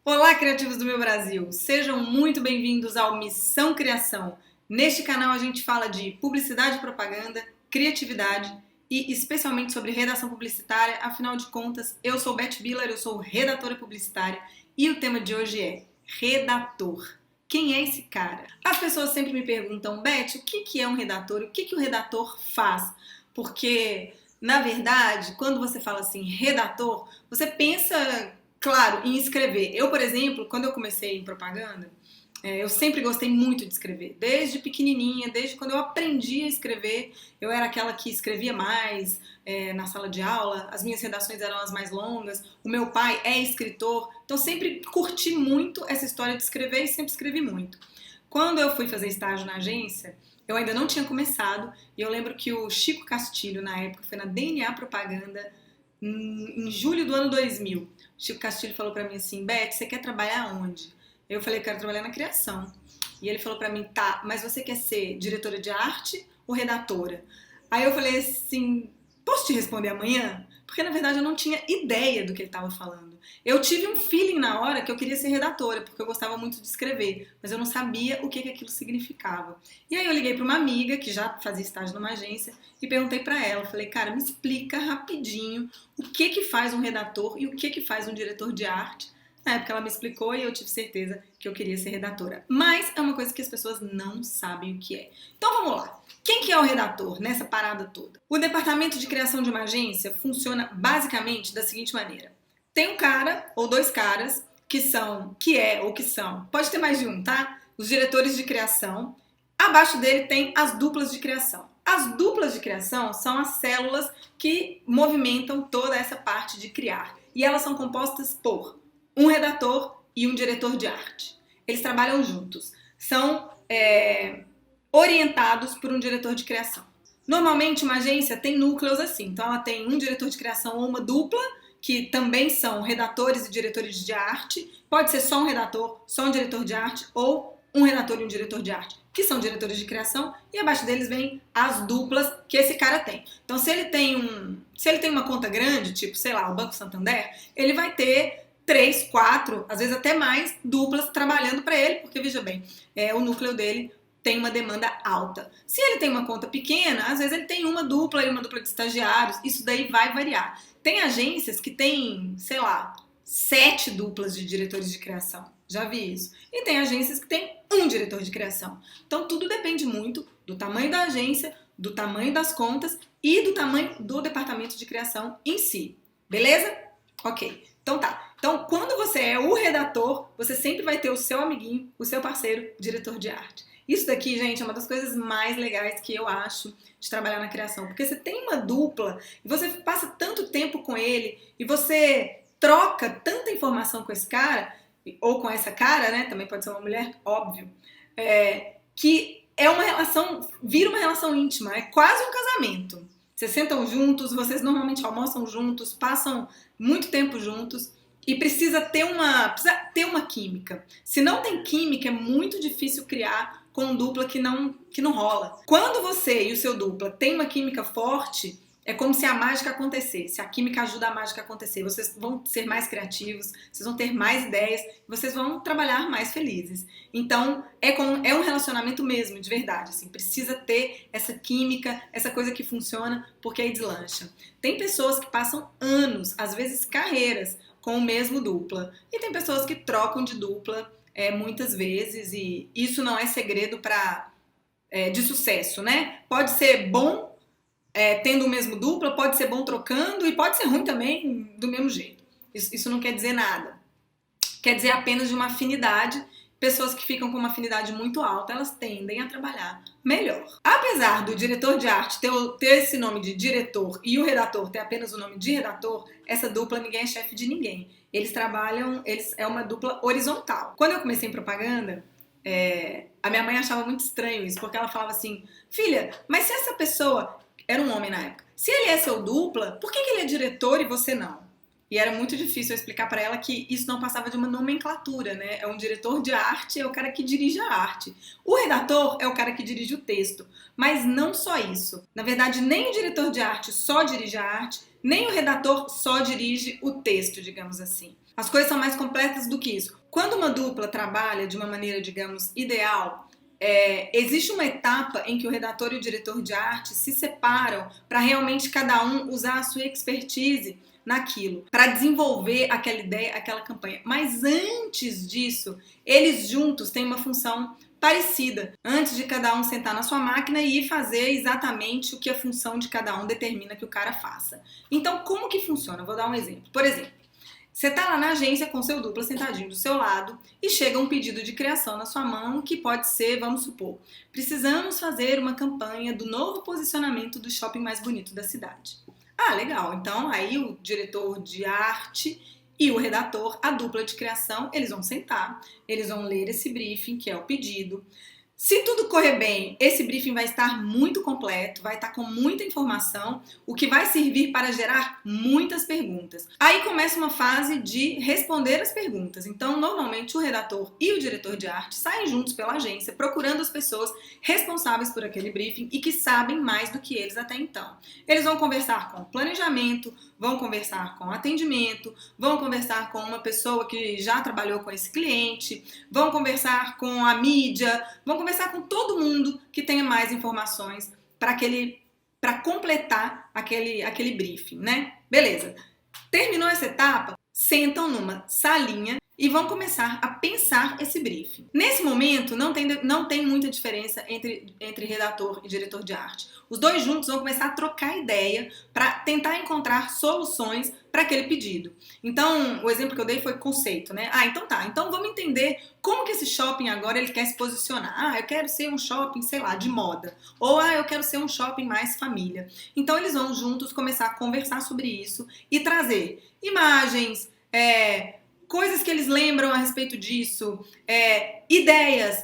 Olá, criativos do meu Brasil! Sejam muito bem-vindos ao Missão Criação. Neste canal a gente fala de publicidade e propaganda, criatividade e especialmente sobre redação publicitária. Afinal de contas, eu sou Beth Biller, eu sou redatora publicitária e o tema de hoje é redator. Quem é esse cara? As pessoas sempre me perguntam, Beth, o que é um redator? O que o redator faz? Porque, na verdade, quando você fala assim, redator, você pensa, claro, em escrever. Eu, por exemplo, quando eu comecei em propaganda, eu sempre gostei muito de escrever. Desde pequenininha, desde quando eu aprendi a escrever, eu era aquela que escrevia mais na sala de aula, as minhas redações eram as mais longas, o meu pai é escritor, então sempre curti muito essa história de escrever e sempre escrevi muito. Quando eu fui fazer estágio na agência, eu ainda não tinha começado, e eu lembro que o Chico Castilho, na época, foi na DNA Propaganda, em julho do ano 2000. Chico Castilho falou pra mim assim, Beth, você quer trabalhar onde? Eu falei, quero trabalhar na criação. E ele falou pra mim, tá, mas você quer ser diretora de arte ou redatora? Aí eu falei assim, posso te responder amanhã? Porque na verdade eu não tinha ideia do que ele estava falando. Eu tive um feeling na hora que eu queria ser redatora, porque eu gostava muito de escrever, mas eu não sabia o que aquilo significava. E aí eu liguei para uma amiga que já fazia estágio numa agência e perguntei para ela, falei, cara, me explica rapidinho o que faz um redator e o que faz um diretor de arte. Na época ela me explicou e eu tive certeza que eu queria ser redatora. Mas é uma coisa que as pessoas não sabem o que é. Então vamos lá. Quem que é o redator nessa parada toda? O departamento de criação de uma agência funciona basicamente da seguinte maneira. Tem um cara ou dois caras que são, pode ter mais de um, tá? Os diretores de criação. Abaixo dele tem as duplas de criação. As duplas de criação são as células que movimentam toda essa parte de criar. E elas são compostas por um redator e um diretor de arte. Eles trabalham juntos. São orientados por um diretor de criação. Normalmente uma agência tem núcleos assim, então ela tem um diretor de criação ou uma dupla, que também são redatores e diretores de arte, pode ser só um redator, só um diretor de arte, ou um redator e um diretor de arte, que são diretores de criação, e abaixo deles vem as duplas que esse cara tem. Então se ele tem uma conta grande, tipo, sei lá, o Banco Santander, ele vai ter 3, 4, às vezes até mais duplas trabalhando para ele, porque veja bem, o núcleo dele tem uma demanda alta. Se ele tem uma conta pequena, às vezes ele tem uma dupla e uma dupla de estagiários, isso daí vai variar. Tem agências que tem, sei lá, 7 duplas de diretores de criação, já vi isso. E tem agências que tem um diretor de criação. Então tudo depende muito do tamanho da agência, do tamanho das contas e do tamanho do departamento de criação em si. Beleza? Ok. Então tá. Então, quando você é o redator, você sempre vai ter o seu amiguinho, o seu parceiro, diretor de arte. Isso daqui, gente, é uma das coisas mais legais que eu acho de trabalhar na criação, porque você tem uma dupla e você passa tanto tempo com ele e você troca tanta informação com esse cara, ou com essa cara, né, também pode ser uma mulher, óbvio, que é uma relação, vira uma relação íntima, é quase um casamento. Vocês sentam juntos, vocês normalmente almoçam juntos, passam muito tempo juntos, e precisa ter uma química. Se não tem química, é muito difícil criar com dupla que não rola. Quando você e o seu dupla tem uma química forte, é como se a mágica acontecesse. A química ajuda a mágica a acontecer. Vocês vão ser mais criativos, vocês vão ter mais ideias, vocês vão trabalhar mais felizes. Então, é um relacionamento mesmo, de verdade. Assim, precisa ter essa química, essa coisa que funciona, porque aí deslancha. Tem pessoas que passam anos, às vezes carreiras, com o mesmo dupla. E tem pessoas que trocam de dupla muitas vezes, e isso não é segredo de sucesso, né? Pode ser bom tendo o mesmo dupla, pode ser bom trocando, e pode ser ruim também do mesmo jeito. Isso não quer dizer nada. Quer dizer apenas de uma afinidade. Pessoas que ficam com uma afinidade muito alta, elas tendem a trabalhar melhor. Apesar do diretor de arte ter esse nome de diretor e o redator ter apenas o nome de redator, essa dupla ninguém é chefe de ninguém. É uma dupla horizontal. Quando eu comecei em propaganda, a minha mãe achava muito estranho isso, porque ela falava assim, filha, mas se essa pessoa, era um homem na época, se ele é seu dupla, por que ele é diretor e você não? E era muito difícil eu explicar para ela que isso não passava de uma nomenclatura, né? É um diretor de arte, é o cara que dirige a arte. O redator é o cara que dirige o texto. Mas não só isso. Na verdade, nem o diretor de arte só dirige a arte, nem o redator só dirige o texto, digamos assim. As coisas são mais complexas do que isso. Quando uma dupla trabalha de uma maneira, digamos, ideal, existe uma etapa em que o redator e o diretor de arte se separam para realmente cada um usar a sua expertise naquilo, para desenvolver aquela ideia, aquela campanha. Mas antes disso, eles juntos têm uma função parecida, antes de cada um sentar na sua máquina e fazer exatamente o que a função de cada um determina que o cara faça. Então, como que funciona? Vou dar um exemplo. Por exemplo, você está lá na agência com seu dupla sentadinho do seu lado e chega um pedido de criação na sua mão que pode ser, vamos supor, precisamos fazer uma campanha do novo posicionamento do shopping mais bonito da cidade. Ah, legal. Então, aí o diretor de arte e o redator, a dupla de criação, eles vão sentar, eles vão ler esse briefing, que é o pedido. Se tudo correr bem, esse briefing vai estar muito completo, vai estar com muita informação, o que vai servir para gerar muitas perguntas. Aí começa uma fase de responder as perguntas. Então, normalmente, o redator e o diretor de arte saem juntos pela agência, procurando as pessoas responsáveis por aquele briefing e que sabem mais do que eles até então. Eles vão conversar com planejamento, vão conversar com atendimento, vão conversar com uma pessoa que já trabalhou com esse cliente, vão conversar com a mídia, vão conversar com todo mundo que tenha mais informações para completar aquele briefing, né? Beleza. Terminou essa etapa, sentam numa salinha e vão começar a pensar esse briefing. Nesse momento, não tem muita diferença entre redator e diretor de arte. Os dois juntos vão começar a trocar ideia para tentar encontrar soluções para aquele pedido. Então, o exemplo que eu dei foi conceito, né? Ah, então tá. Então vamos entender como que esse shopping agora ele quer se posicionar. Ah, eu quero ser um shopping, sei lá, de moda. Ou, eu quero ser um shopping mais família. Então, eles vão juntos começar a conversar sobre isso e trazer imagens, coisas que eles lembram a respeito disso, ideias,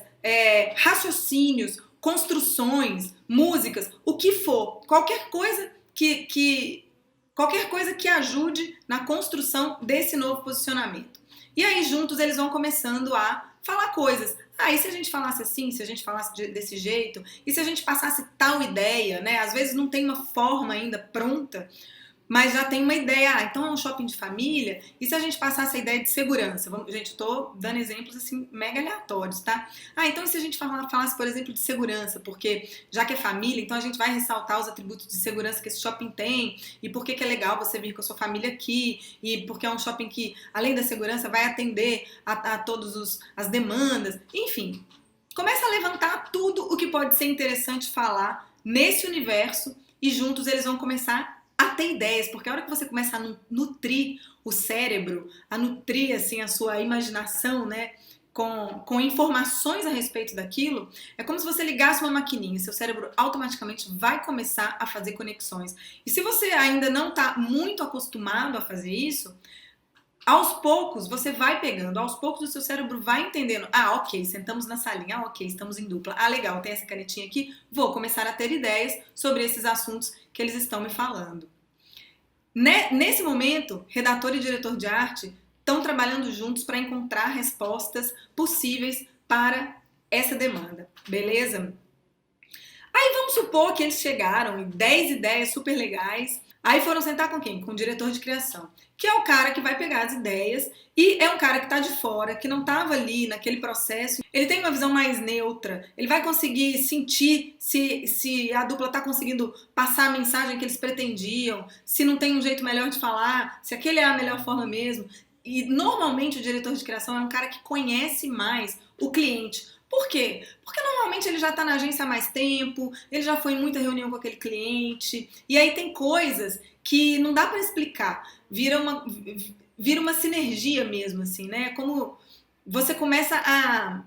raciocínios, construções, músicas, o que for, qualquer coisa que ajude na construção desse novo posicionamento. E aí juntos eles vão começando a falar coisas. E se a gente falasse assim, se a gente falasse desse jeito, e se a gente passasse tal ideia, né? Às vezes não tem uma forma ainda pronta, mas já tem uma ideia, então é um shopping de família, e se a gente passasse a ideia de segurança? Gente, tô dando exemplos assim mega aleatórios, tá? Então e se a gente falasse, por exemplo, de segurança, porque já que é família, então a gente vai ressaltar os atributos de segurança que esse shopping tem, e por que é legal você vir com a sua família aqui, e porque é um shopping que, além da segurança, vai atender a todas as demandas, enfim. Começa a levantar tudo o que pode ser interessante falar nesse universo, e juntos eles vão começar a ter ideias, porque a hora que você começa a nutrir o cérebro, a nutrir assim, a sua imaginação, né, com informações a respeito daquilo, é como se você ligasse uma maquininha, seu cérebro automaticamente vai começar a fazer conexões. E se você ainda não está muito acostumado a fazer isso, aos poucos você vai pegando, aos poucos o seu cérebro vai entendendo. Ok, sentamos na salinha, ok, estamos em dupla. Legal, tem essa canetinha aqui, vou começar a ter ideias sobre esses assuntos que eles estão me falando. Nesse momento, redator e diretor de arte estão trabalhando juntos para encontrar respostas possíveis para essa demanda, beleza? Aí vamos supor que eles chegaram em 10 ideias super legais. Aí foram sentar com quem? Com o diretor de criação, que é o cara que vai pegar as ideias e é um cara que está de fora, que não estava ali naquele processo. Ele tem uma visão mais neutra, ele vai conseguir sentir se a dupla está conseguindo passar a mensagem que eles pretendiam, se não tem um jeito melhor de falar, se aquele é a melhor forma mesmo. E normalmente o diretor de criação é um cara que conhece mais o cliente. Por quê? Porque normalmente ele já está na agência há mais tempo, ele já foi em muita reunião com aquele cliente, e aí tem coisas que não dá para explicar, vira uma sinergia mesmo, assim, né? Como você começa a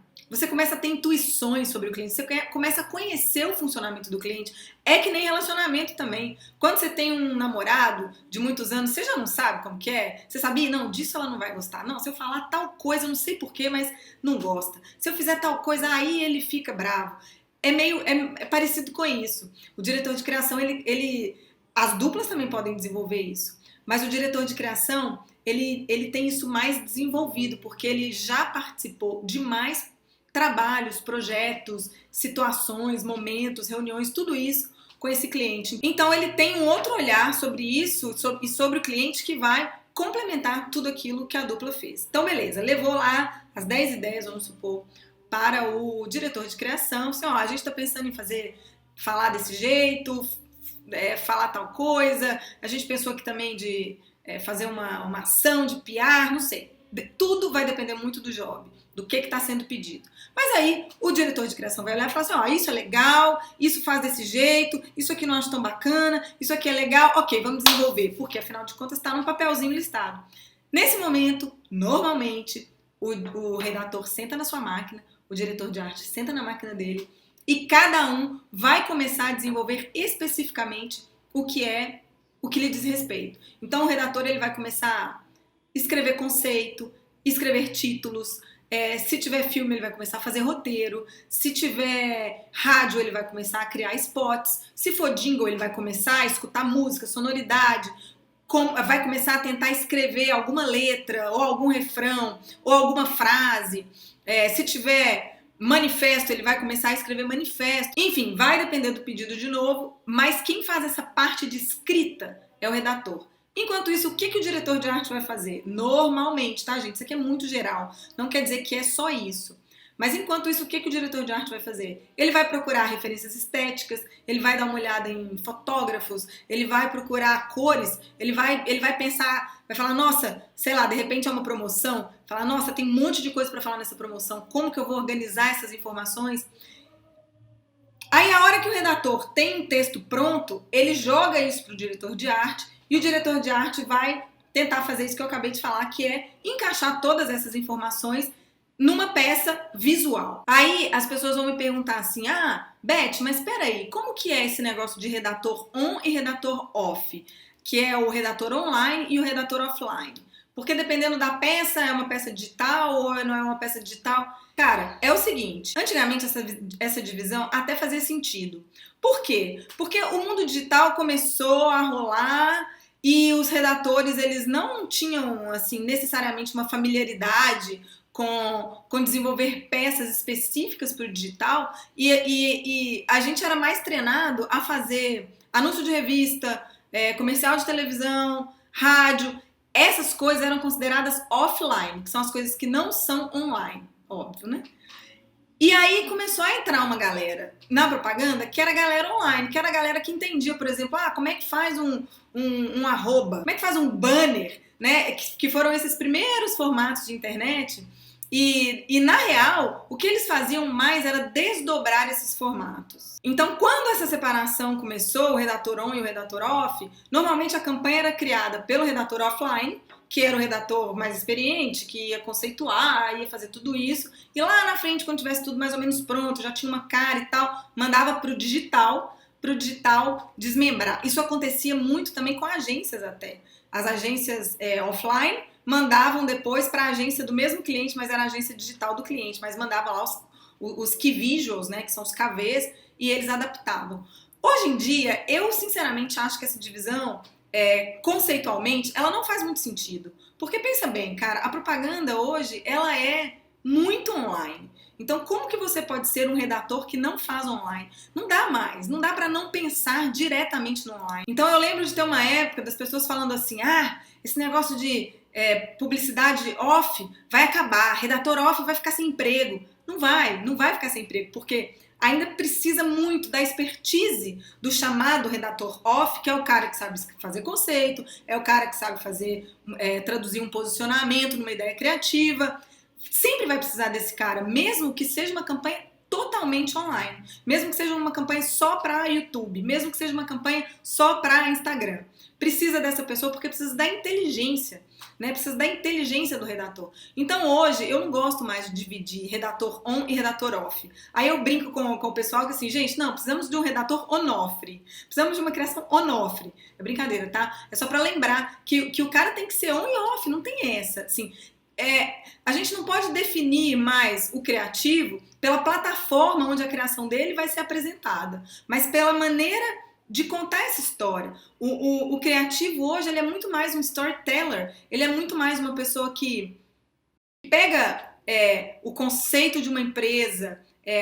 ter intuições sobre o cliente, você começa a conhecer o funcionamento do cliente. É que nem relacionamento também. Quando você tem um namorado de muitos anos, você já não sabe como que é? Você sabia? Não, disso ela não vai gostar. Não, se eu falar tal coisa, eu não sei porquê, mas não gosta. Se eu fizer tal coisa, aí ele fica bravo. É parecido com isso. O diretor de criação, as duplas também podem desenvolver isso. Mas o diretor de criação, ele tem isso mais desenvolvido, porque ele já participou de mais trabalhos, projetos, situações, momentos, reuniões, tudo isso com esse cliente. Então ele tem um outro olhar sobre isso e sobre o cliente que vai complementar tudo aquilo que a dupla fez. Então, beleza, levou lá as 10 ideias, vamos supor, para o diretor de criação. Assim, ó, a gente está pensando em falar desse jeito, falar tal coisa. A gente pensou aqui também de fazer uma ação de PR, não sei. Tudo vai depender muito do job, do que está sendo pedido. Mas aí o diretor de criação vai olhar e falar assim, ó, isso é legal, isso faz desse jeito, isso aqui não acho tão bacana, isso aqui é legal, ok, vamos desenvolver, porque afinal de contas está num papelzinho listado. Nesse momento, normalmente, o redator senta na sua máquina, o diretor de arte senta na máquina dele e cada um vai começar a desenvolver especificamente o que lhe diz respeito. Então o redator ele vai começar a escrever conceito, escrever títulos, se tiver filme ele vai começar a fazer roteiro, se tiver rádio ele vai começar a criar spots, se for jingle ele vai começar a escutar música, sonoridade, vai começar a tentar escrever alguma letra ou algum refrão ou alguma frase, se tiver manifesto ele vai começar a escrever manifesto, enfim, vai depender do pedido de novo, mas quem faz essa parte de escrita é o redator. Enquanto isso, o que o diretor de arte vai fazer? Normalmente, tá, gente? Isso aqui é muito geral. Não quer dizer que é só isso. Mas enquanto isso, o que o diretor de arte vai fazer? Ele vai procurar referências estéticas, ele vai dar uma olhada em fotógrafos, ele vai procurar cores, ele vai pensar, vai falar, nossa, sei lá, de repente é uma promoção, falar, nossa, tem um monte de coisa para falar nessa promoção, como que eu vou organizar essas informações? Aí, a hora que o redator tem um texto pronto, ele joga isso para o diretor de arte, e o diretor de arte vai tentar fazer isso que eu acabei de falar, que é encaixar todas essas informações numa peça visual. Aí as pessoas vão me perguntar assim, Beth, mas peraí, como que é esse negócio de redator on e redator off? Que é o redator online e o redator offline. Porque dependendo da peça, é uma peça digital ou não é uma peça digital? Cara, é o seguinte, antigamente essa divisão até fazia sentido. Por quê? Porque o mundo digital começou a rolar e os redatores, eles não tinham, assim, necessariamente uma familiaridade com desenvolver peças específicas para o digital e a gente era mais treinado a fazer anúncio de revista, comercial de televisão, rádio. Essas coisas eram consideradas offline, que são as coisas que não são online, óbvio, né? E aí começou a entrar uma galera na propaganda que era a galera online, que era a galera que entendia, por exemplo, como é que faz um arroba, como é que faz um banner, né? Que foram esses primeiros formatos de internet. E na real, o que eles faziam mais era desdobrar esses formatos. Então, quando essa separação começou, o redator on e o redator off, normalmente a campanha era criada pelo redator offline, que era o redator mais experiente, que ia conceituar, ia fazer tudo isso, e lá na frente, quando tivesse tudo mais ou menos pronto, já tinha uma cara e tal, mandava pro digital desmembrar. Isso acontecia muito também com agências até. As agências offline mandavam depois para a agência do mesmo cliente, mas era a agência digital do cliente, mas mandava lá os key visuals, né, que são os KVs, e eles adaptavam. Hoje em dia, eu sinceramente acho que essa divisão, conceitualmente, ela não faz muito sentido. Porque pensa bem, cara, a propaganda hoje, ela é muito online. Então, como que você pode ser um redator que não faz online? Não dá mais, não dá para não pensar diretamente no online. Então, eu lembro de ter uma época das pessoas falando assim, esse negócio de publicidade off vai acabar, redator off vai ficar sem emprego. Não vai ficar sem emprego, porque ainda precisa muito da expertise do chamado redator off, que é o cara que sabe fazer conceito, é o cara que sabe traduzir um posicionamento numa ideia criativa. Sempre vai precisar desse cara, mesmo que seja uma campanha totalmente online, mesmo que seja uma campanha só para YouTube, mesmo que seja uma campanha só para Instagram. Precisa dessa pessoa porque precisa da inteligência, né? Precisa da inteligência do redator. Então hoje eu não gosto mais de dividir redator on e redator off. Aí eu brinco com o pessoal que assim, gente, não, precisamos de um redator onofre. Precisamos de uma criação onofre. É brincadeira, tá? É só para lembrar que o cara tem que ser on e off, não tem essa. Assim, a gente não pode definir mais o criativo pela plataforma onde a criação dele vai ser apresentada, mas pela maneira de contar essa história. O criativo hoje, ele é muito mais um storyteller, ele é muito mais uma pessoa que pega o conceito de uma empresa,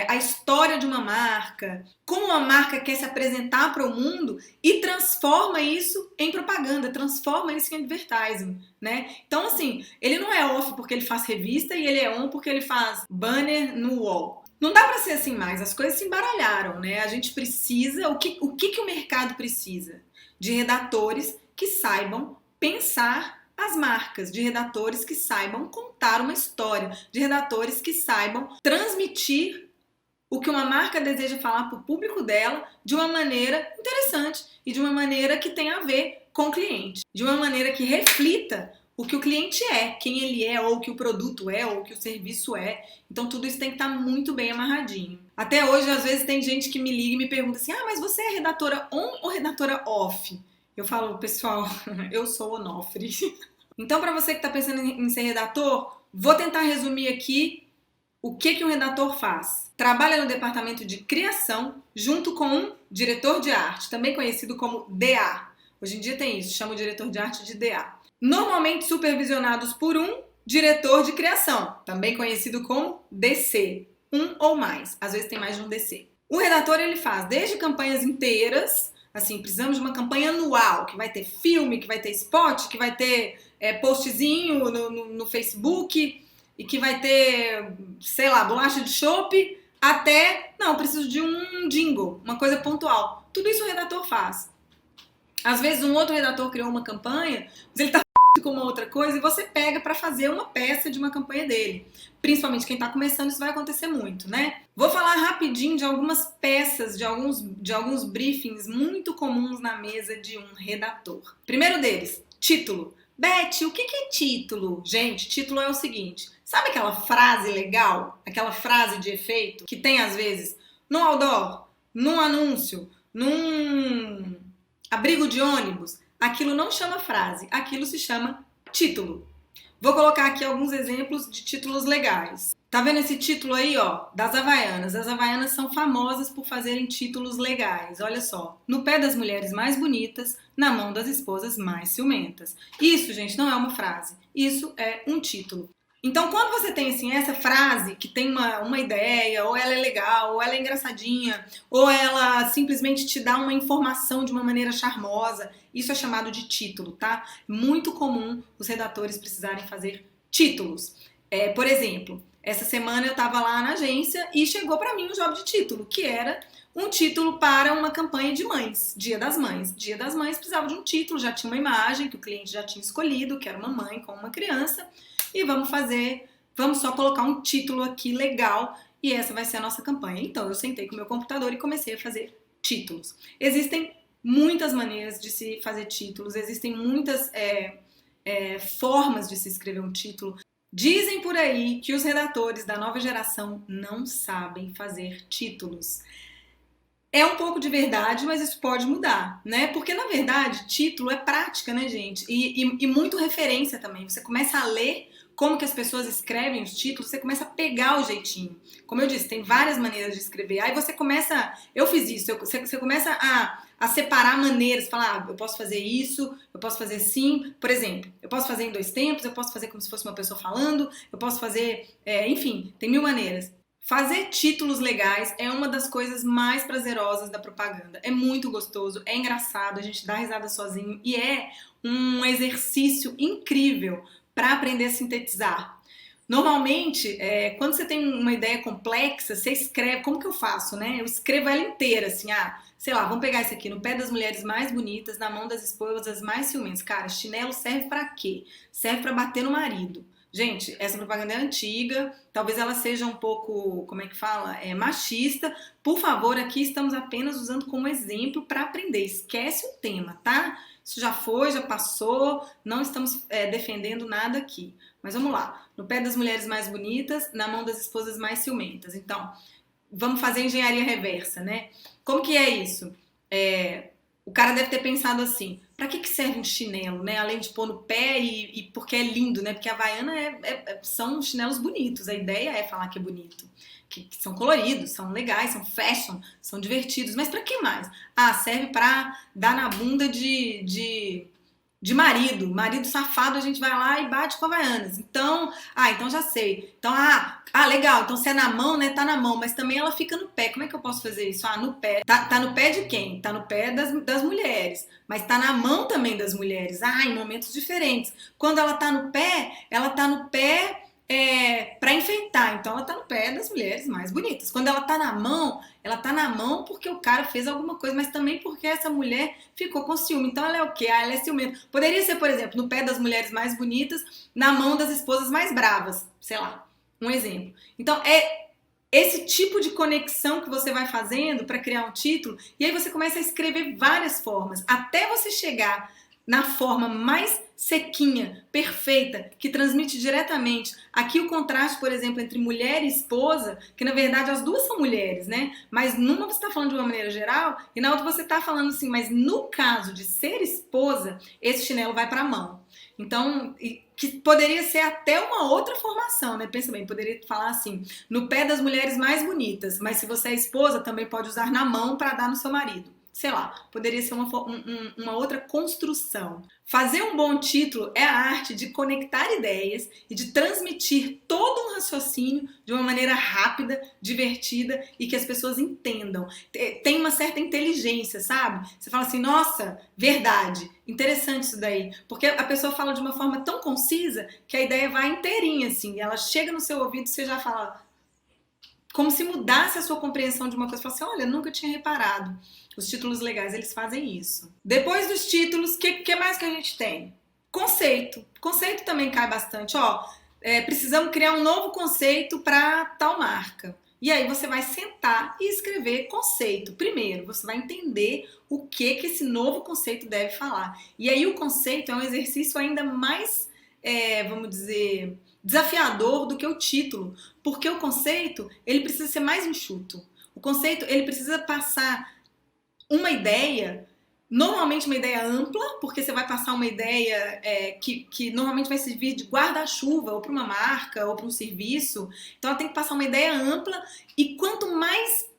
a história de uma marca, como uma marca quer se apresentar para o mundo e transforma isso em propaganda, transforma isso em advertising, né? Então, assim, ele não é off porque ele faz revista e ele é on porque ele faz banner no wall. Não dá para ser assim mais, as coisas se embaralharam, né? A gente precisa, o que o mercado precisa? De redatores que saibam pensar as marcas, de redatores que saibam contar uma história, de redatores que saibam transmitir o que uma marca deseja falar para o público dela de uma maneira interessante e de uma maneira que tenha a ver com o cliente, de uma maneira que reflita o que o cliente é, quem ele é, ou o que o produto é, ou o que o serviço é. Então tudo isso tem que estar muito bem amarradinho. Até hoje, às vezes, tem gente que me liga e me pergunta assim, mas você é redatora on ou redatora off? Eu falo, pessoal, eu sou onofre. Então, para você que está pensando em ser redator, vou tentar resumir aqui o que um redator faz. Trabalha no departamento de criação junto com um diretor de arte, também conhecido como DA. Hoje em dia tem isso, chama o diretor de arte de DA. Normalmente supervisionados por um diretor de criação, também conhecido como DC. Um ou mais, às vezes tem mais de um DC. O redator ele faz desde campanhas inteiras, assim, precisamos de uma campanha anual, que vai ter filme, que vai ter spot, que vai ter postzinho no Facebook e que vai ter, sei lá, bolacha de chopp, até, não, preciso de um jingle, uma coisa pontual. Tudo isso o redator faz. Às vezes um outro redator criou uma campanha, mas ele tá com uma outra coisa e você pega para fazer uma peça de uma campanha dele. Principalmente quem tá começando, isso vai acontecer muito, né? Vou falar rapidinho de algumas peças, de alguns briefings muito comuns na mesa de um redator. Primeiro deles, título. Beth, o que é título? Gente, título é o seguinte, sabe aquela frase legal, aquela frase de efeito que tem às vezes no outdoor, num anúncio, num abrigo de ônibus? Aquilo não chama frase, aquilo se chama título. Vou colocar aqui alguns exemplos de títulos legais. Tá vendo esse título aí, ó, das Havaianas? As Havaianas são famosas por fazerem títulos legais. Olha só, no pé das mulheres mais bonitas, na mão das esposas mais ciumentas. Isso, gente, não é uma frase. Isso é um título. Então, quando você tem, assim, essa frase que tem uma ideia, ou ela é legal, ou ela é engraçadinha, ou ela simplesmente te dá uma informação de uma maneira charmosa, isso é chamado de título, tá? Muito comum os redatores precisarem fazer títulos. Por exemplo, essa semana eu estava lá na agência e chegou para mim um job de título, que era um título para uma campanha de mães, Dia das Mães. Dia das Mães precisava de um título, já tinha uma imagem que o cliente já tinha escolhido, que era uma mãe com uma criança, e vamos só colocar um título aqui legal e essa vai ser a nossa campanha. Então eu sentei com o meu computador e comecei a fazer títulos. Existem muitas maneiras de se fazer títulos, existem muitas formas de se escrever um título. Dizem por aí que os redatores da nova geração não sabem fazer títulos. É um pouco de verdade, mas isso pode mudar, né? Porque, na verdade, título é prática, né, gente? E muito referência também. Você começa a ler como que as pessoas escrevem os títulos, você começa a pegar o jeitinho. Como eu disse, tem várias maneiras de escrever. Aí você começa... Eu fiz isso. Você começa a separar maneiras. Falar, eu posso fazer isso, eu posso fazer assim. Por exemplo, eu posso fazer em 2 tempos, eu posso fazer como se fosse uma pessoa falando, eu posso fazer... enfim, tem 1000 maneiras. Fazer títulos legais é uma das coisas mais prazerosas da propaganda. É muito gostoso, é engraçado, a gente dá risada sozinho e é um exercício incrível para aprender a sintetizar. Normalmente, quando você tem uma ideia complexa, você escreve, como que eu faço, né? Eu escrevo ela inteira, assim, sei lá, vamos pegar isso aqui, no pé das mulheres mais bonitas, na mão das esposas mais ciumentas. Cara, chinelo serve para quê? Serve para bater no marido. Gente, essa propaganda é antiga, talvez ela seja um pouco, como é que fala? Machista. Por favor, aqui estamos apenas usando como exemplo para aprender. Esquece o tema, tá? Isso já foi, já passou, não estamos defendendo nada aqui. Mas vamos lá. No pé das mulheres mais bonitas, na mão das esposas mais ciumentas. Então, vamos fazer engenharia reversa, né? Como que é isso? O cara deve ter pensado assim, pra que serve um chinelo, né? Além de pôr no pé e porque é lindo, né? Porque a Havaiana são chinelos bonitos, a ideia é falar que é bonito, que são coloridos, são legais, são fashion, são divertidos, mas pra que mais? Serve pra dar na bunda de de marido. Marido safado, a gente vai lá e bate com Havaianas. Então, então já sei. Então, legal. Então, se é na mão, né? Tá na mão. Mas também ela fica no pé. Como é que eu posso fazer isso? No pé. Tá no pé de quem? Tá no pé das mulheres. Mas tá na mão também das mulheres. Em momentos diferentes. Quando ela tá no pé para enfeitar. Então, ela tá no pé das mulheres mais bonitas. Quando ela tá na mão porque o cara fez alguma coisa, mas também porque essa mulher ficou com ciúme. Então, ela é o quê? Ela é ciumenta. Poderia ser, por exemplo, no pé das mulheres mais bonitas, na mão das esposas mais bravas. Sei lá, um exemplo. Então, é esse tipo de conexão que você vai fazendo para criar um título, e aí você começa a escrever várias formas, até você chegar na forma mais sequinha, perfeita, que transmite diretamente. Aqui o contraste, por exemplo, entre mulher e esposa, que na verdade as duas são mulheres, né? Mas numa você está falando de uma maneira geral e na outra você está falando assim, mas no caso de ser esposa, esse chinelo vai para a mão. Então, que poderia ser até uma outra formação, né? Pensa bem, poderia falar assim, no pé das mulheres mais bonitas, mas se você é esposa, também pode usar na mão para dar no seu marido. Sei lá, poderia ser uma outra construção. Fazer um bom título é a arte de conectar ideias e de transmitir todo um raciocínio de uma maneira rápida, divertida e que as pessoas entendam. Tem uma certa inteligência, sabe? Você fala assim, nossa, verdade, interessante isso daí. Porque a pessoa fala de uma forma tão concisa que a ideia vai inteirinha, assim. Ela chega no seu ouvido e você já fala... Como se mudasse a sua compreensão de uma coisa. Fala assim, olha, nunca tinha reparado. Os títulos legais, eles fazem isso. Depois dos títulos, o que mais que a gente tem? Conceito. Conceito também cai bastante. Precisamos criar um novo conceito para tal marca. E aí você vai sentar e escrever conceito. Primeiro, você vai entender o que esse novo conceito deve falar. E aí o conceito é um exercício ainda mais, vamos dizer... desafiador do que o título, porque o conceito ele precisa ser mais enxuto. O conceito ele precisa passar uma ideia, normalmente uma ideia ampla, porque você vai passar uma ideia que normalmente vai servir de guarda-chuva ou para uma marca ou para um serviço. Então ela tem que passar uma ideia ampla e quanto mais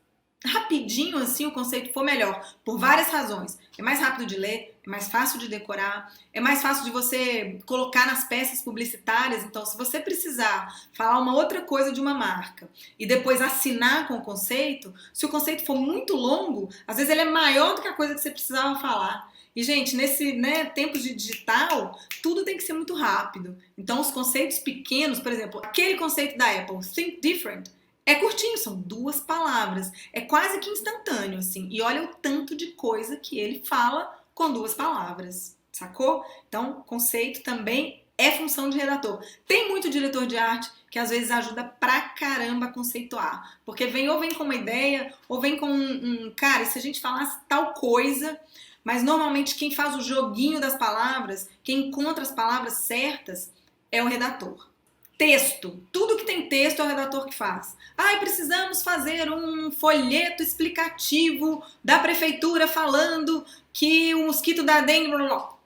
rapidinho assim o conceito for, melhor, por várias razões. É mais rápido de ler, é mais fácil de decorar, é mais fácil de você colocar nas peças publicitárias. Então, se você precisar falar uma outra coisa de uma marca e depois assinar com o conceito, se o conceito for muito longo, às vezes ele é maior do que a coisa que você precisava falar. E, gente, nesse tempo de digital, tudo tem que ser muito rápido. Então, os conceitos pequenos, por exemplo, aquele conceito da Apple, Think Different, é curtinho, são 2 palavras. É quase que instantâneo, assim. E olha o tanto de coisa que ele fala com 2 palavras, sacou? Então, conceito também é função de redator. Tem muito diretor de arte que às vezes ajuda pra caramba a conceituar. Porque vem com uma ideia, ou vem com cara, se a gente falasse tal coisa... Mas normalmente quem faz o joguinho das palavras, quem encontra as palavras certas, é o redator. Texto. Tudo que tem texto é o redator que faz. Precisamos fazer um folheto explicativo da prefeitura falando que o mosquito dá dengue...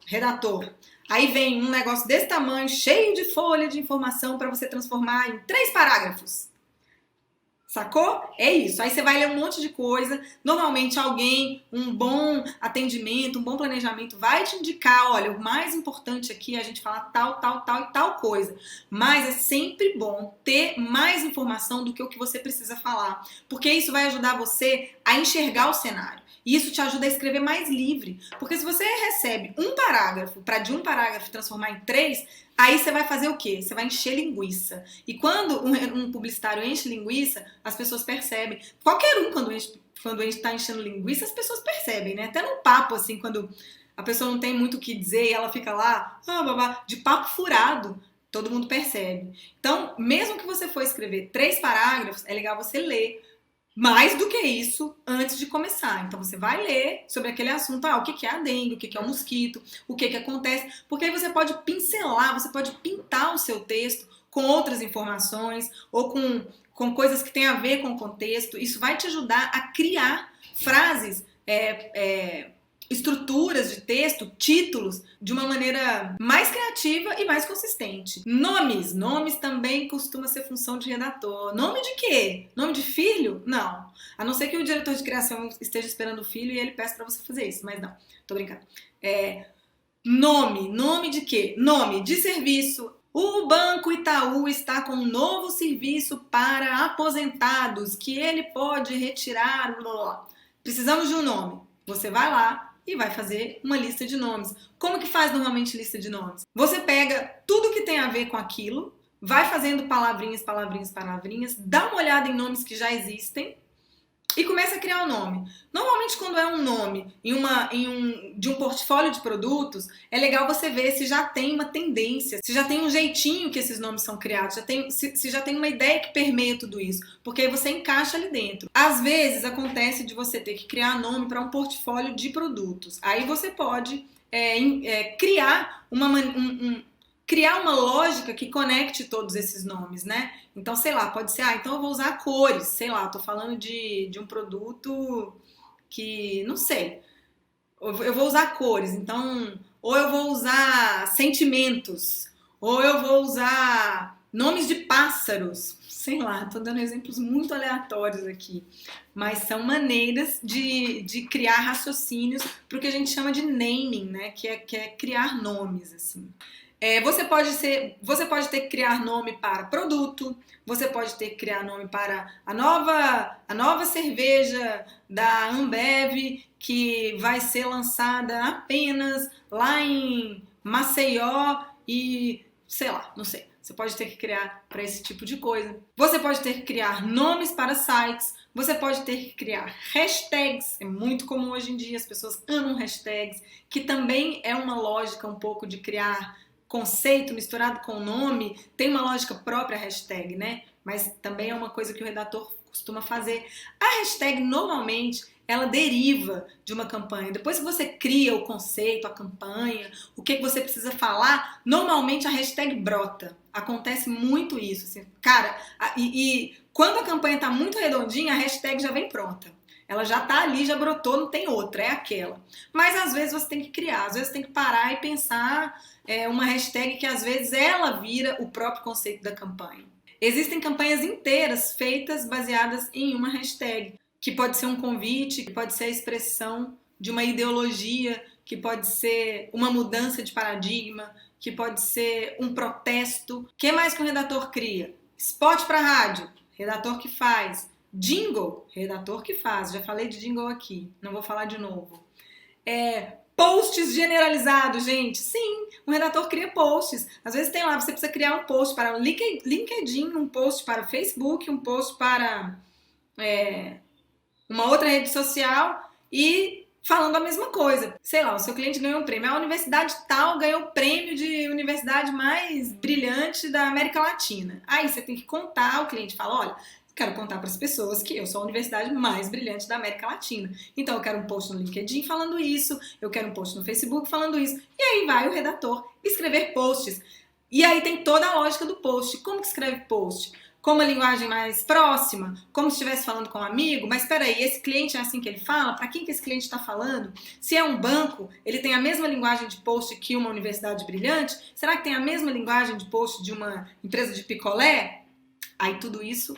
Redator. Aí vem um negócio desse tamanho, cheio de folha de informação para você transformar em 3 parágrafos. Sacou? É isso. Aí você vai ler um monte de coisa. Normalmente alguém, um bom atendimento, um bom planejamento vai te indicar, olha, o mais importante aqui é a gente falar tal, tal, tal e tal coisa. Mas é sempre bom ter mais informação do que o que você precisa falar. Porque isso vai ajudar você a enxergar o cenário. E isso te ajuda a escrever mais livre. Porque se você recebe um parágrafo para de um parágrafo transformar em 3, aí você vai fazer o quê? Você vai encher linguiça. E quando um publicitário enche linguiça, as pessoas percebem. Qualquer um, quando a gente tá enchendo linguiça, as pessoas percebem, né? Até no papo, assim, quando a pessoa não tem muito o que dizer e ela fica lá, de papo furado, todo mundo percebe. Então, mesmo que você for escrever 3 parágrafos, é legal você ler mais do que isso antes de começar. Então você vai ler sobre aquele assunto, o que é a dengue, o que é o mosquito, o que acontece, porque aí você pode pincelar, você pode pintar o seu texto com outras informações ou com coisas que têm a ver com o contexto. Isso vai te ajudar a criar frases, estruturas de texto, títulos, de uma maneira mais criativa e mais consistente. Nomes também costuma ser função de redator. Nome de quê? Nome de filho? Não. A não ser que o diretor de criação esteja esperando o filho e ele peça pra você fazer isso, mas não. Tô brincando. Nome. Nome de quê? Nome de serviço. O Banco Itaú está com um novo serviço para aposentados que ele pode retirar. Blá, blá. Precisamos de um nome. Você vai lá e vai fazer uma lista de nomes. Como que faz normalmente lista de nomes? Você pega tudo que tem a ver com aquilo, vai fazendo palavrinhas, palavrinhas, palavrinhas, dá uma olhada em nomes que já existem e começa a criar um nome. Normalmente, quando é um nome de um portfólio de produtos, é legal você ver se já tem uma tendência, se já tem um jeitinho que esses nomes são criados, se já tem uma ideia que permeia tudo isso, porque aí você encaixa ali dentro. Às vezes, acontece de você ter que criar nome para um portfólio de produtos. Aí você pode criar uma lógica que conecte todos esses nomes, né? Então, sei lá, pode ser, então eu vou usar cores, sei lá, tô falando de um produto que, não sei, eu vou usar cores, então, ou eu vou usar sentimentos, ou eu vou usar nomes de pássaros, sei lá, tô dando exemplos muito aleatórios aqui, mas são maneiras de criar raciocínios para o que a gente chama de naming, né? Que é criar nomes, assim. Você pode ter que criar nome para produto, você pode ter que criar nome para a nova cerveja da Ambev que vai ser lançada apenas lá em Maceió e sei lá, não sei. Você pode ter que criar para esse tipo de coisa. Você pode ter que criar nomes para sites. Você pode ter que criar hashtags. É muito comum hoje em dia, as pessoas amam hashtags, que também é uma lógica um pouco de criar conceito misturado com nome, tem uma lógica própria a hashtag, né? Mas também é uma coisa que o redator costuma fazer. A hashtag, normalmente, ela deriva de uma campanha. Depois que você cria o conceito, a campanha, o que você precisa falar, normalmente a hashtag brota. Acontece muito isso. Assim, cara, e quando a campanha tá muito redondinha, a hashtag já vem pronta. Ela já tá ali, já brotou, não tem outra, é aquela. Mas às vezes você tem que criar, às vezes tem que parar e pensar uma hashtag que às vezes ela vira o próprio conceito da campanha. Existem campanhas inteiras feitas baseadas em uma hashtag, que pode ser um convite, que pode ser a expressão de uma ideologia, que pode ser uma mudança de paradigma, que pode ser um protesto. O que mais que um redator cria? Spot para rádio, redator que faz. Jingle, redator que faz. Já falei de jingle aqui, não vou falar de novo. Posts generalizados, gente. Sim, um redator cria posts. Às vezes tem lá, você precisa criar um post para o LinkedIn, um post para o Facebook, um post para uma outra rede social e falando a mesma coisa. Sei lá, o seu cliente ganhou um prêmio. A universidade tal ganhou o prêmio de universidade mais brilhante da América Latina. Aí você tem que contar, o cliente fala, olha, quero contar para as pessoas que eu sou a universidade mais brilhante da América Latina. Então eu quero um post no LinkedIn falando isso, eu quero um post no Facebook falando isso. E aí vai o redator escrever posts. E aí tem toda a lógica do post. Como que escreve post? Com uma linguagem mais próxima, como se estivesse falando com um amigo, mas espera aí, esse cliente é assim que ele fala? Para quem que esse cliente está falando? Se é um banco, ele tem a mesma linguagem de post que uma universidade brilhante? Será que tem a mesma linguagem de post de uma empresa de picolé? Aí tudo isso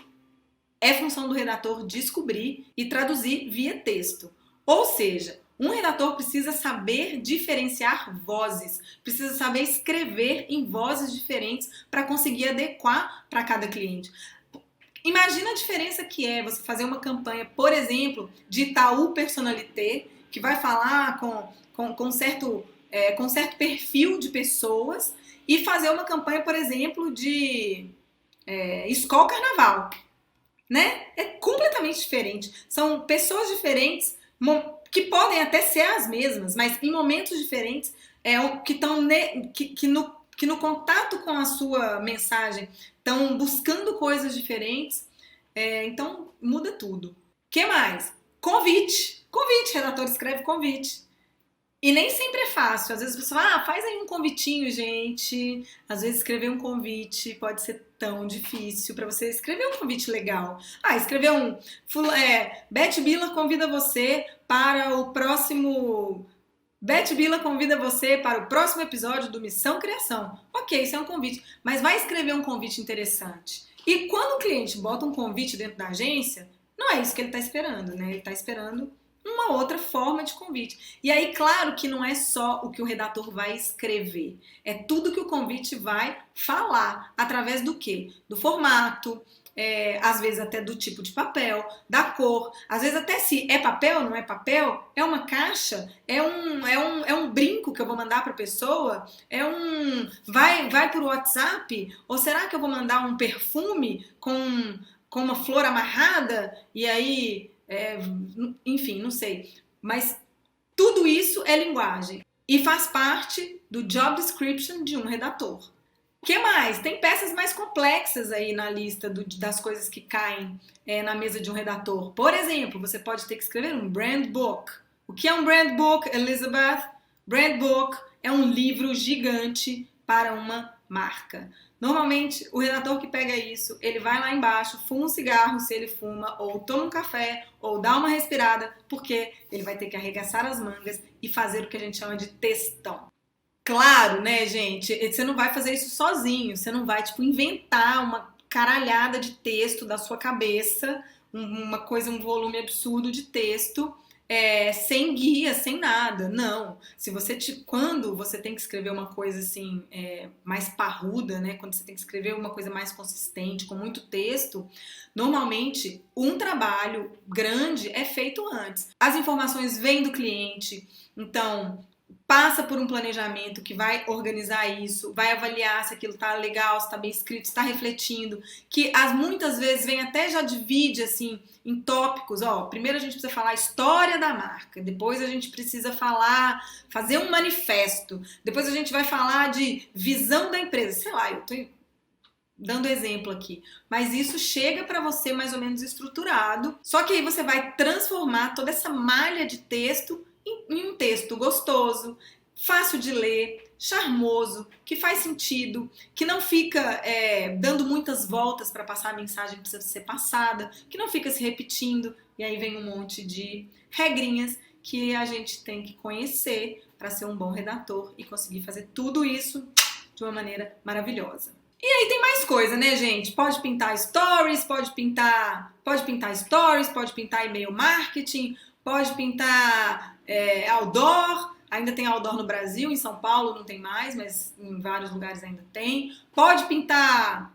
é função do redator descobrir e traduzir via texto. Ou seja, um redator precisa saber diferenciar vozes, precisa saber escrever em vozes diferentes para conseguir adequar para cada cliente. Imagina a diferença que é você fazer uma campanha, por exemplo, de Itaú Personalité, que vai falar com certo perfil de pessoas, e fazer uma campanha, por exemplo, de Skol Carnaval. Né? É completamente diferente. São pessoas diferentes que podem até ser as mesmas, mas em momentos diferentes que no contato com a sua mensagem estão buscando coisas diferentes. Então muda tudo. O que mais? Convite. Convite. Redator escreve convite. E nem sempre é fácil. Às vezes a pessoa faz aí um convitinho, gente. Às vezes escrever um convite pode ser tão difícil para você escrever um convite legal. Escrever Beth Billa convida você para o próximo... Beth Billa convida você para o próximo episódio do Missão Criação. Ok, isso é um convite. Mas vai escrever um convite interessante. E quando o cliente bota um convite dentro da agência, não é isso que ele está esperando, né? Ele está esperando uma outra forma de convite. E aí, claro que não é só o que o redator vai escrever, é tudo que o convite vai falar, através do quê? Do formato, às vezes até do tipo de papel, da cor, às vezes até se é papel, não é papel, é uma caixa, é um brinco que eu vou mandar para a pessoa, vai por WhatsApp, ou será que eu vou mandar um perfume com uma flor amarrada e aí, enfim, não sei, mas tudo isso é linguagem e faz parte do job description de um redator. O que mais? Tem peças mais complexas aí na lista das coisas que caem na mesa de um redator. Por exemplo, você pode ter que escrever um brand book. O que é um brand book, Elizabeth? Brand book é um livro gigante para uma marca. Normalmente, o redator que pega isso, ele vai lá embaixo, fuma um cigarro se ele fuma, ou toma um café, ou dá uma respirada, porque ele vai ter que arregaçar as mangas e fazer o que a gente chama de textão. Claro, né, gente? Você não vai fazer isso sozinho. Você não vai, tipo, inventar uma caralhada de texto da sua cabeça, uma coisa, um volume absurdo de texto, sem guia, sem nada. Não. Quando você tem que escrever uma coisa assim, mais parruda, né? Quando você tem que escrever uma coisa mais consistente, com muito texto, normalmente um trabalho grande é feito antes. As informações vêm do cliente, então passa por um planejamento que vai organizar isso, vai avaliar se aquilo tá legal, se tá bem escrito, se tá refletindo, que muitas vezes vem até já divide assim em tópicos, primeiro a gente precisa falar a história da marca, depois a gente precisa fazer um manifesto, depois a gente vai falar de visão da empresa, sei lá, eu tô dando exemplo aqui, mas isso chega para você mais ou menos estruturado, só que aí você vai transformar toda essa malha de texto em um texto gostoso, fácil de ler, charmoso, que faz sentido, que não fica dando muitas voltas para passar a mensagem que precisa ser passada, que não fica se repetindo, e aí vem um monte de regrinhas que a gente tem que conhecer para ser um bom redator e conseguir fazer tudo isso de uma maneira maravilhosa. E aí tem mais coisa, né, gente? Pode pintar stories, pode pintar stories, pode pintar e-mail marketing, pode pintar outdoor, ainda tem outdoor no Brasil, em São Paulo não tem mais, mas em vários lugares ainda tem. Pode pintar,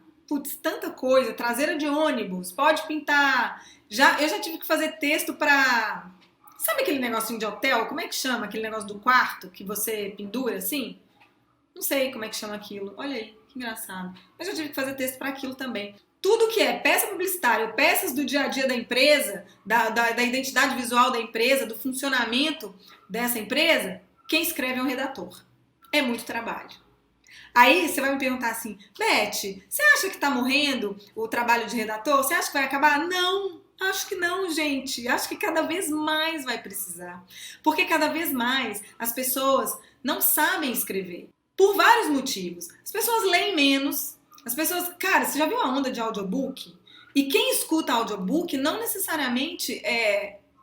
tanta coisa, traseira de ônibus, pode pintar. Eu já tive que fazer texto para... Sabe aquele negocinho de hotel? Como é que chama? Aquele negócio do quarto que você pendura assim? Não sei como é que chama aquilo. Olha aí, que engraçado. Eu já tive que fazer texto para aquilo também. Tudo que é peça publicitária, peças do dia a dia da empresa, da identidade visual da empresa, do funcionamento dessa empresa, quem escreve é um redator. É muito trabalho. Aí você vai me perguntar assim, Beth, você acha que está morrendo o trabalho de redator? Você acha que vai acabar? Não, acho que não, gente. Acho que cada vez mais vai precisar. Porque cada vez mais as pessoas não sabem escrever. Por vários motivos. As pessoas leem menos. As pessoas, cara, você já viu a onda de audiobook? E quem escuta audiobook não necessariamente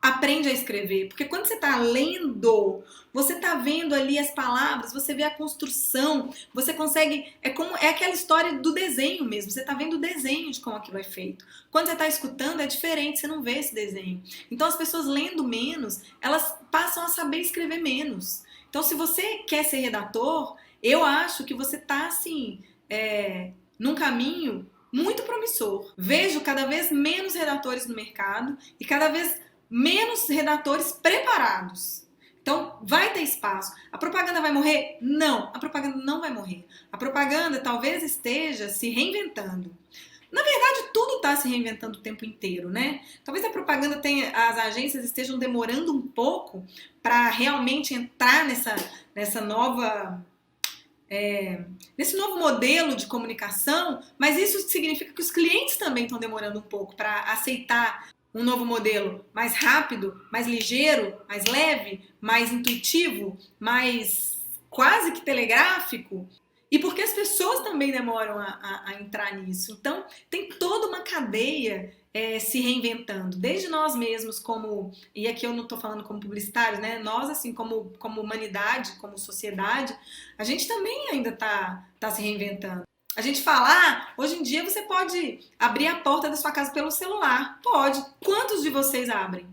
aprende a escrever, porque quando você está lendo, você está vendo ali as palavras, você vê a construção, você consegue, é aquela história do desenho mesmo, você está vendo o desenho de como aquilo é feito. Quando você está escutando é diferente, você não vê esse desenho. Então as pessoas lendo menos, elas passam a saber escrever menos. Então se você quer ser redator, eu acho que você está assim... num caminho muito promissor. Vejo cada vez menos redatores no mercado e cada vez menos redatores preparados. Então, vai ter espaço. A propaganda vai morrer? Não, a propaganda não vai morrer. A propaganda talvez esteja se reinventando. Na verdade, tudo está se reinventando o tempo inteiro, né? Talvez a propaganda as agências estejam demorando um pouco para realmente entrar nessa nova... nesse novo modelo de comunicação, mas isso significa que os clientes também estão demorando um pouco para aceitar um novo modelo mais rápido, mais ligeiro, mais leve, mais intuitivo, mais quase que telegráfico, e porque as pessoas também demoram a entrar nisso. Então, tem toda uma cadeia se reinventando, desde nós mesmos e aqui eu não estou falando como publicitários, né? Nós, assim, como humanidade, como sociedade, a gente também ainda tá se reinventando. A gente fala, hoje em dia você pode abrir a porta da sua casa pelo celular. Pode. Quantos de vocês abrem?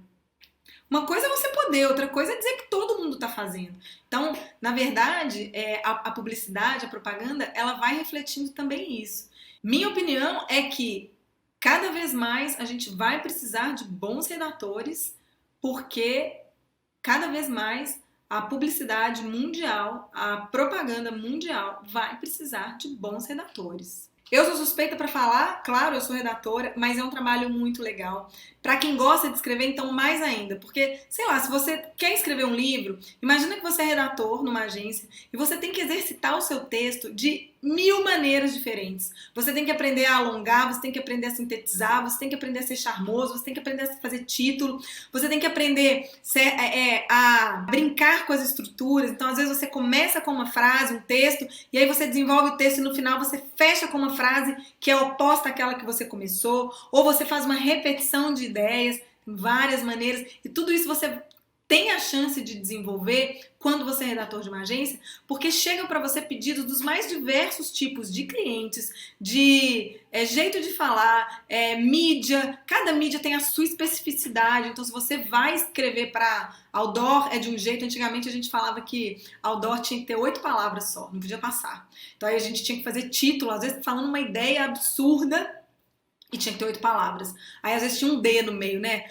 Uma coisa é você poder, outra coisa é dizer que todo mundo está fazendo. Então, na verdade, a publicidade, a propaganda, ela vai refletindo também isso. Minha opinião é que cada vez mais a gente vai precisar de bons redatores, porque cada vez mais a publicidade mundial, a propaganda mundial vai precisar de bons redatores. Eu sou suspeita para falar, claro, eu sou redatora, mas é um trabalho muito legal. Para quem gosta de escrever, então mais ainda, porque, sei lá, se você quer escrever um livro, imagina que você é redator numa agência e você tem que exercitar o seu texto de 1000 maneiras diferentes. Você tem que aprender a alongar, você tem que aprender a sintetizar, você tem que aprender a ser charmoso, você tem que aprender a fazer título, você tem que aprender a brincar com as estruturas. Então, às vezes você começa com uma frase, um texto, e aí você desenvolve o texto e no final você fecha com uma frase que é oposta àquela que você começou, ou você faz uma repetição de ideias, várias maneiras, e tudo isso você tem a chance de desenvolver quando você é redator de uma agência, porque chegam para você pedidos dos mais diversos tipos de clientes, de jeito de falar, mídia, cada mídia tem a sua especificidade, então se você vai escrever para outdoor é de um jeito, antigamente a gente falava que outdoor tinha que ter 8 palavras só, não podia passar, então aí a gente tinha que fazer título, às vezes falando uma ideia absurda, e tinha que ter 8 palavras. Aí às vezes tinha um D no meio, né?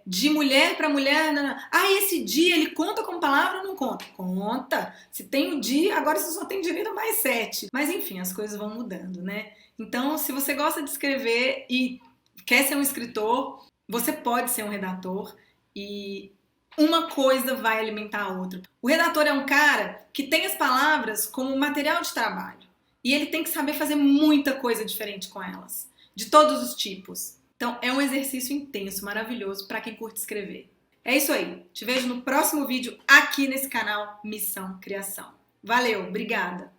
De mulher para mulher. Não, não. Esse dia ele conta como palavra ou não conta? Conta. Se tem um dia, agora você só tem direito a mais 7. Mas enfim, as coisas vão mudando, né? Então, se você gosta de escrever e quer ser um escritor, você pode ser um redator e uma coisa vai alimentar a outra. O redator é um cara que tem as palavras como material de trabalho. E ele tem que saber fazer muita coisa diferente com elas, de todos os tipos. Então é um exercício intenso, maravilhoso para quem curte escrever. É isso aí. Te vejo no próximo vídeo aqui nesse canal Missão Criação. Valeu, obrigada!